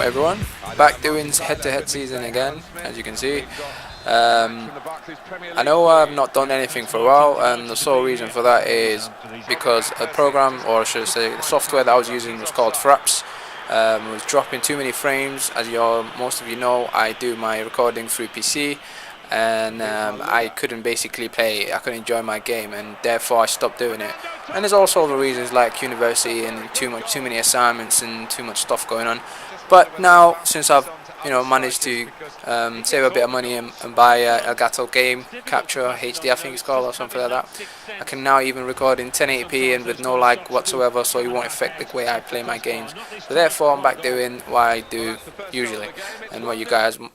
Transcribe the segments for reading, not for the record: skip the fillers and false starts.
everyone, back doing head-to-head season again, as you can see. I know I've not done anything for a while, and the sole reason for that is because a program, or should I say the software that I was using, was called Fraps. Was dropping too many frames. As most of you know, I do my recording through PC, and I couldn't basically play. I couldn't enjoy my game, and therefore I stopped doing it. And there's also other reasons like university and too many assignments and too much stuff going on. But now, since I've managed to save a bit of money and buy a Elgato Game Capture HD, I think it's called, or something like that, I can now even record in 1080p and with no lag whatsoever, so it won't affect the way I play my games. So therefore I'm back doing what I do usually, and what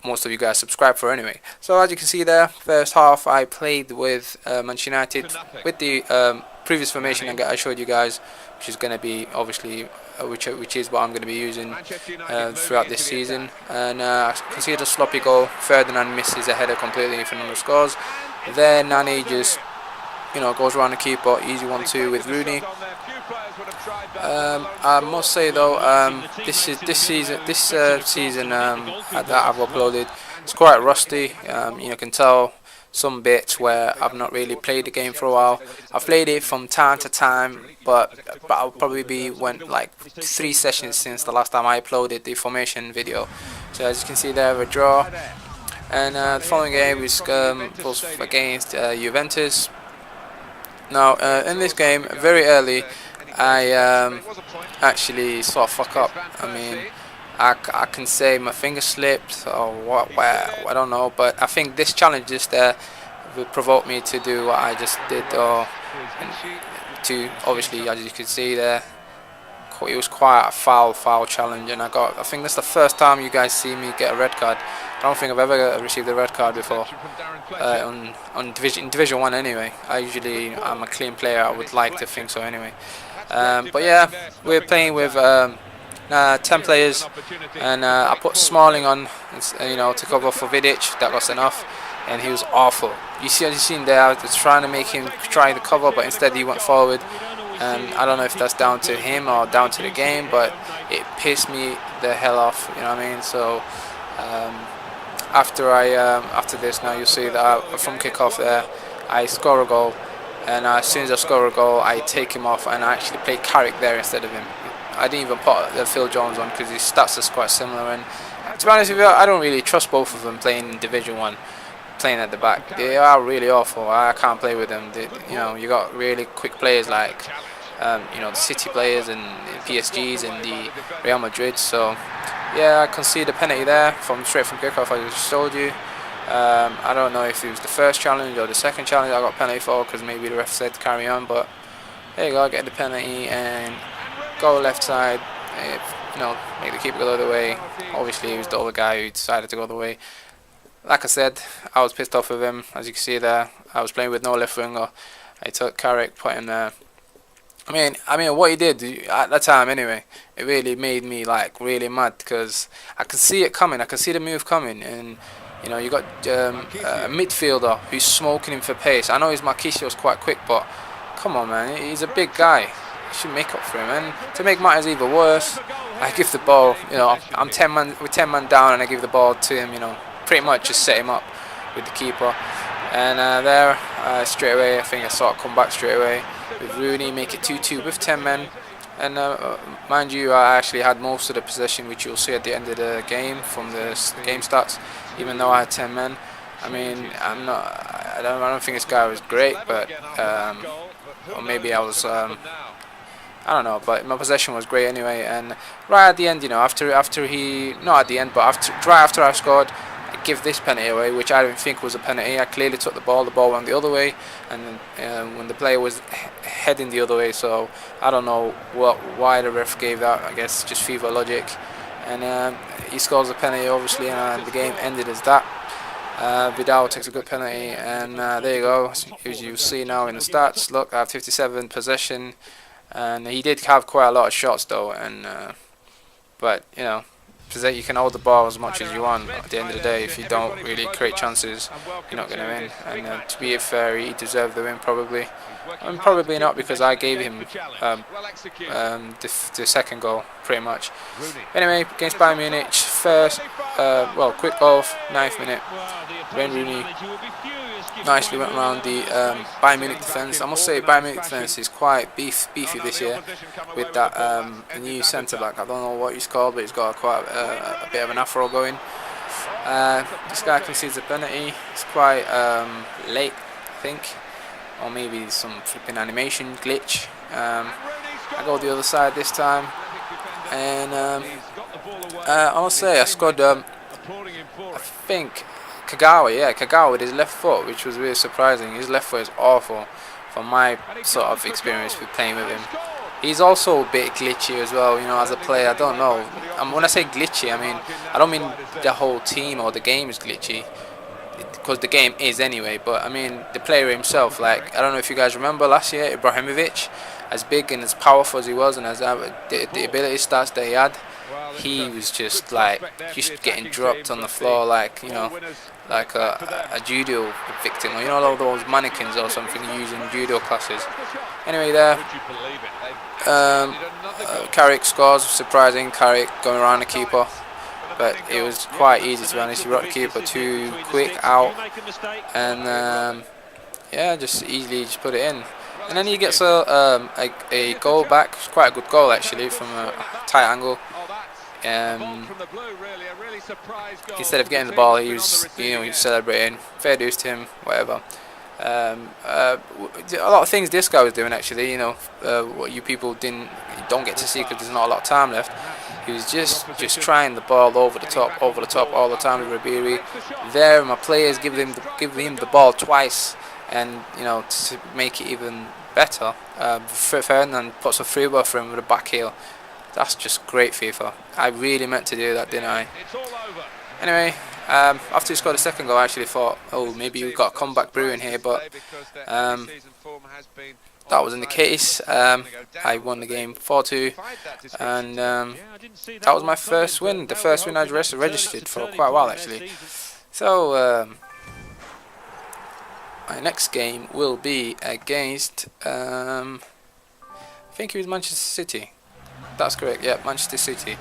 most of you guys subscribe for anyway. So as you can see there, first half I played with Manchester United with the previous formation I showed you guys, which is going to be obviously which is what I'm going to be using throughout this season. And I conceded a sloppy goal. Ferdinand misses a header completely, if Fernando scores. Then Nani just goes around the keeper, easy 1-2 with Rooney. I must say though, this season that I've uploaded, it's quite rusty. You can tell some bits where I've not really played the game for a while. I've played it from time to time, but I'll probably went like 3 sessions since the last time I uploaded the formation video. So as you can see there, a draw. And the following game was against Juventus. Now in this game, very early, I actually sort of fuck up. I mean, I can say my finger slipped or where I don't know, but I think this challenge just there will provoke me to do what I just did, to obviously, as you can see there, it was quite a foul challenge, and I think that's the first time you guys see me get a red card. I don't think I've ever received a red card before in Division 1 anyway. I'm a clean player, I would like to think so anyway. But yeah, we're playing with 10 players, and I put Smalling on, to cover for Vidic. That was enough, and he was awful. As you've seen there, I was trying to make him try the cover, but instead he went forward. And I don't know if that's down to him or down to the game, but it pissed me the hell off. You know what I mean? So after this, now you'll see that from kickoff there, I score a goal, and as soon as I score a goal, I take him off, and I actually play Carrick there instead of him. I didn't even put Phil Jones on because his stats are quite similar, and to be honest with you, I don't really trust both of them playing in Division 1, playing at the back. They are really awful. I can't play with them. You got really quick players like the City players and the PSGs and the Real Madrid. So yeah, I conceded a penalty there straight from kickoff, I just showed you. I don't know if it was the first challenge or the second challenge I got penalty for, because maybe the ref said carry on, but there you go, I get the penalty and go left side, make the keeper go the other way. Obviously, it was the other guy who decided to go the way. Like I said, I was pissed off with him. As you can see there, I was playing with no left winger. I took Carrick, put him there. I mean, what he did at that time, anyway, it really made me like really mad, because I could see it coming. I could see the move coming, and you got a midfielder who's smoking him for pace. I know his Marquisio's quite quick, but come on, man, he's a big guy. Should make up for him. And to make matters even worse, I give the ball, I'm 10 man down, and I give the ball to him, pretty much just set him up with the keeper. And there, straight away, I think I saw it come back straight away with Rooney, make it 2-2 with 10 men. And mind you, I actually had most of the possession, which you'll see at the end of the game from the game stats, even though I had 10 men. I mean, I don't think this guy was great, but or maybe I was. I don't know, but my possession was great anyway. And right at the end, right after I scored, I give this penalty away, which I didn't think was a penalty. I clearly took the ball went the other way, and when the player was heading the other way, so I don't know why the ref gave that. I guess just FIFA logic. And he scores a penalty, obviously, and the game ended as that. Vidal takes a good penalty, and there you go. As you see now in the stats, look, I have 57 possession. And he did have quite a lot of shots though, and but You can hold the ball as much as you want. At the end of the day, if you don't really create chances, you're not going to win. And to be fair, he deserved the win probably. Probably not, because I gave him the second goal pretty much. Anyway, against Bayern Munich, first, quick goal, 9th minute. Wayne Rooney nicely went around the Bayern Munich defence. I must say Bayern Munich defence is quite beefy this year with that new centre back. I don't know what he's called, but he's got quite a bit of an afro going. This guy concedes a penalty. It's quite late, I think, or maybe some flipping animation glitch. I go the other side this time, and I must say I scored. I think Kagawa with his left foot, which was really surprising. His left foot is awful from my sort of experience with playing with him. He's also a bit glitchy as well, you know, as a player. I don't know. When I say glitchy, I mean, I don't mean the whole team or the game is glitchy, because the game is anyway, but I mean the player himself. Like, I don't know if you guys remember last year, Ibrahimovic, as big and as powerful as he was, and as the ability stats that he had, he was just getting dropped on the floor, like, you know, like a judo victim, or, you know, all those mannequins or something using judo classes. Anyway, there, Carrick scores. Surprising, Carrick going around the keeper, but it was quite easy, to be honest. He brought the keeper too quick out, and yeah, just easily just put it in. And then he gets a goal back. It's quite a good goal actually, from a tight angle. Instead of getting the ball, he was, you know, he was celebrating. Fair dues to him, whatever. A lot of things this guy was doing actually, you know, what you people don't get to see because there's not a lot of time left. He was just trying the ball over the top all the time with Ribéry. There, my players give him the ball twice, and, you know, to make it even better, Ferdinand puts a free ball for him with a back heel. That's just great FIFA. I really meant to do that, didn't I? Anyway, after he scored the second goal, I actually thought, oh, maybe we've got a comeback brewing here, but that wasn't the case. I won the game 4-2, and that was my first win. The first win I'd registered for quite a while actually. So my next game will be against, I think it was Manchester City. That's correct, yeah, Manchester City.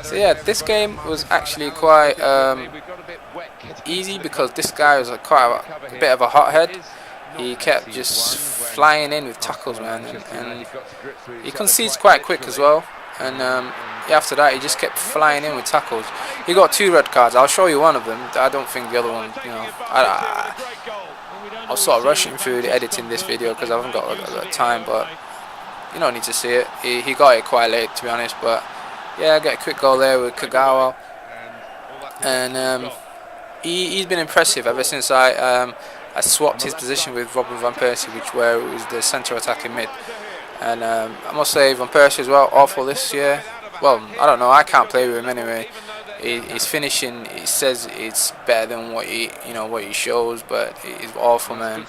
So yeah, this game was actually quite easy, because this guy was quite a bit of a hothead. He kept just flying in with tackles, man, and he concedes quite quick as well. And after that, he just kept flying in with tackles. He got 2 red cards. I'll show you one of them. I don't think the other one, you know, I was sort of rushing through the editing this video because I haven't got a lot of time, but you don't need to see it. He got it quite late, to be honest, but yeah, I got a quick goal there with Kagawa, and he's been impressive ever since I swapped his position with Robin van Persie, where it was the centre attacking mid. And I must say, Van Persie as well, awful this year. Well, I don't know, I can't play with him anyway. His finishing, he says it's better than what he shows, but he's awful, man.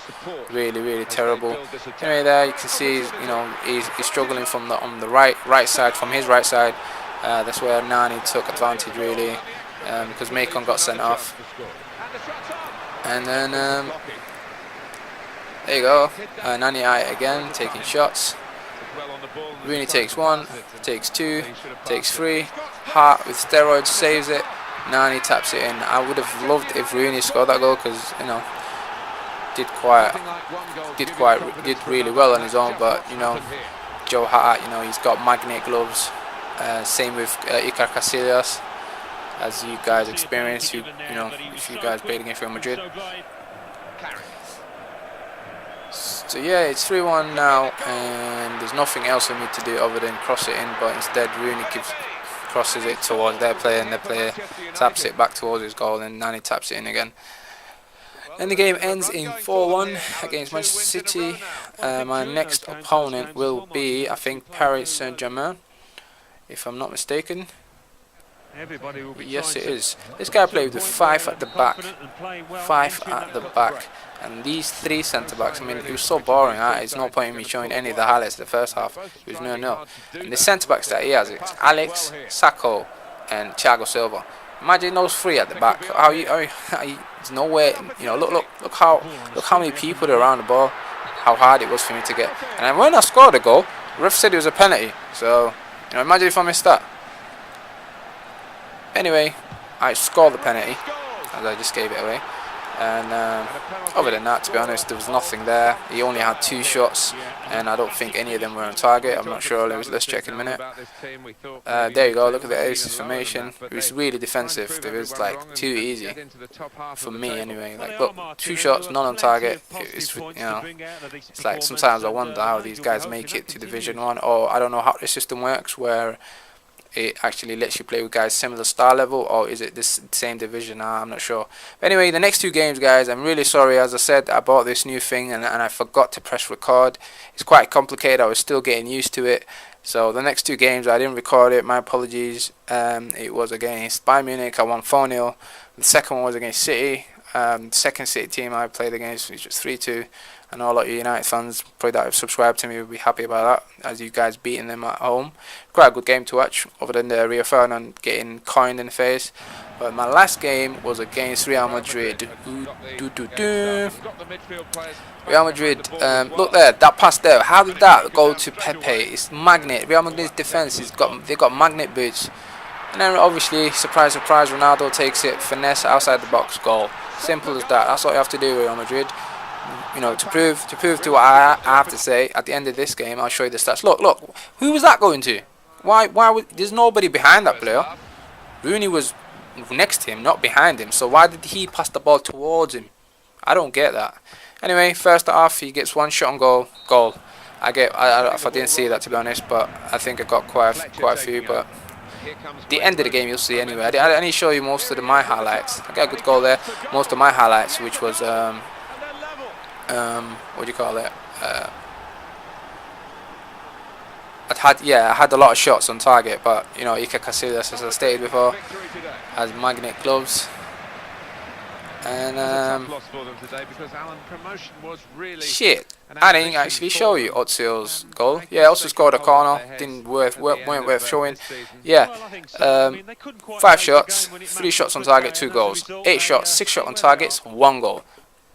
Really terrible. Anyway, there you can see, you know, he's struggling from on the right side, from his right side. That's where Nani took advantage really, because Macon got sent off. And then there you go, Nani again taking shots. Rooney takes 1, takes 2, takes 3. Hart with steroids saves it. Nani taps it in. I would have loved if Rooney scored that goal, because, you know, did really well on his own. But, you know, Joe Hart, you know, he's got magnet gloves. Same with Iker Casillas, as you guys experienced. You know, if you guys played against Real Madrid. So yeah, it's 3-1 now, and there's nothing else for me to do other than cross it in, but instead Rooney crosses it towards their player, and their player taps it back towards his goal, and Nani taps it in again. And the game ends in 4-1 against Manchester City. My next opponent will be, I think, Paris Saint-Germain, if I'm not mistaken. Yes, it is. This guy played with 5 at the back. 5 at the back. And these 3 centre-backs, I mean, it was so boring. There's no point in me showing any of the highlights of the first half. It was 0-0. And the centre-backs that he has, it's Alex, Sacco, and Thiago Silva. Imagine those three at the back. There's no way. You know, look how many people are around the ball. How hard it was for me to get. And then when I scored a goal, the ref said it was a penalty. So, you know, imagine if I missed that. Anyway, I scored the penalty as I just gave it away. And other than that, to be honest, there was nothing there. He only had 2 shots, and I don't think any of them were on target. I'm not sure. Let's check in a minute. There you go. Look at the aces formation. It was really defensive. It was like too easy for me anyway. Like, look, 2 shots, none on target. It's, you know, it's like sometimes I wonder how these guys make it to Division 1, or I don't know how the system works where it actually lets you play with guys similar star level, or is it this same division? I'm not sure. But anyway, the next 2 games, guys, I'm really sorry. As I said, I bought this new thing and I forgot to press record. It's quite complicated. I was still getting used to it. So the next 2 games I didn't record it. My apologies. It was against Bayern Munich. I won 4-0. The second one was against City. The second City team I played against was just 3-2. And all of you United fans probably that have subscribed to me will be happy about that, as you guys beating them at home. Quite a good game to watch, other than the Rio Ferdinand getting coined in the face. But my last game was against Real Madrid. Real Madrid, look there, that pass there. How did that go to Pepe? It's magnet. Real Madrid's defense they've got magnet boots. And then obviously, surprise, surprise, Ronaldo takes it, finesse outside the box, goal. Simple as that. That's what you have to do, Real Madrid. You know, to prove to what I have to say at the end of this game, I'll show you the stats. Look, who was that going to? Why there's nobody behind that player. Rooney was next to him, not behind him. So why did he pass the ball towards him? I don't get that. Anyway, first half he gets 1 shot on goal. I didn't see that, to be honest, but I think I got quite a few. But the end of the game you'll see anyway. I need to show you most of my highlights. I got a good goal there. Most of my highlights, which was what do you call it? I had a lot of shots on target, but you know, Iker Casillas, as I stated before, has magnet gloves. And shit, I didn't actually show you Ozil's goal. Yeah, also scored a corner. Weren't worth showing. Yeah, 5 shots, 3 shots on target, 2 goals. 8 shots, 6 shots on targets, 1 goal.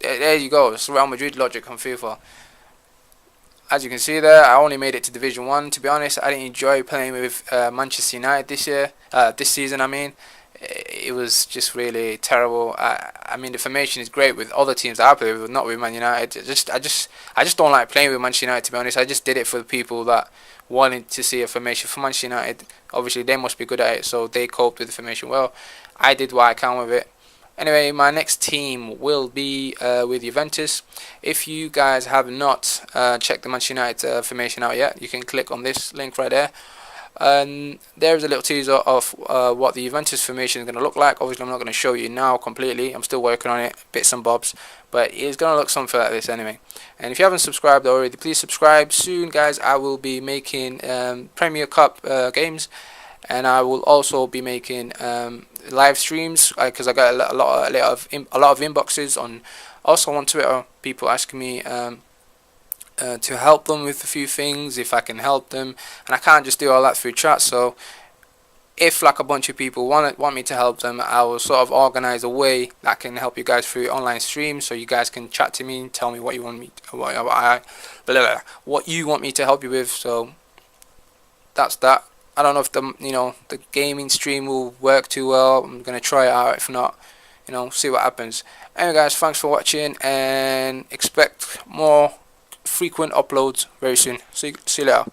There you go. It's Real Madrid logic on FIFA. As you can see there, I only made it to Division 1. To be honest, I didn't enjoy playing with Manchester United this season. I mean, it was just really terrible. I mean, the formation is great with other teams that I play with, but not with Man United. I just don't like playing with Manchester United, to be honest. I just did it for the people that wanted to see a formation for Manchester United. Obviously, they must be good at it, so they coped with the formation well. I did what I can with it. Anyway, my next team will be with Juventus. If you guys have not checked the Manchester United formation out yet, you can click on this link right there. And there's a little teaser of what the Juventus formation is going to look like. Obviously, I'm not going to show you now completely. I'm still working on it, bits and bobs. But it's going to look something like this anyway. And if you haven't subscribed already, please subscribe. Soon, guys, I will be making Premier Cup games. And I will also be making live streams because I got a lot of inboxes on Twitter, people asking me to help them with a few things, if I can help them, and I can't just do all that through chat. So if like a bunch of people want me to help them, I will sort of organize a way that can help you guys through online streams, so you guys can chat to me and tell me what you want me what you want me to help you with. So that's that. I don't know if the gaming stream will work too well. I'm gonna try it out. If not, see what happens. Anyway, guys, thanks for watching, and expect more frequent uploads very soon. See you later.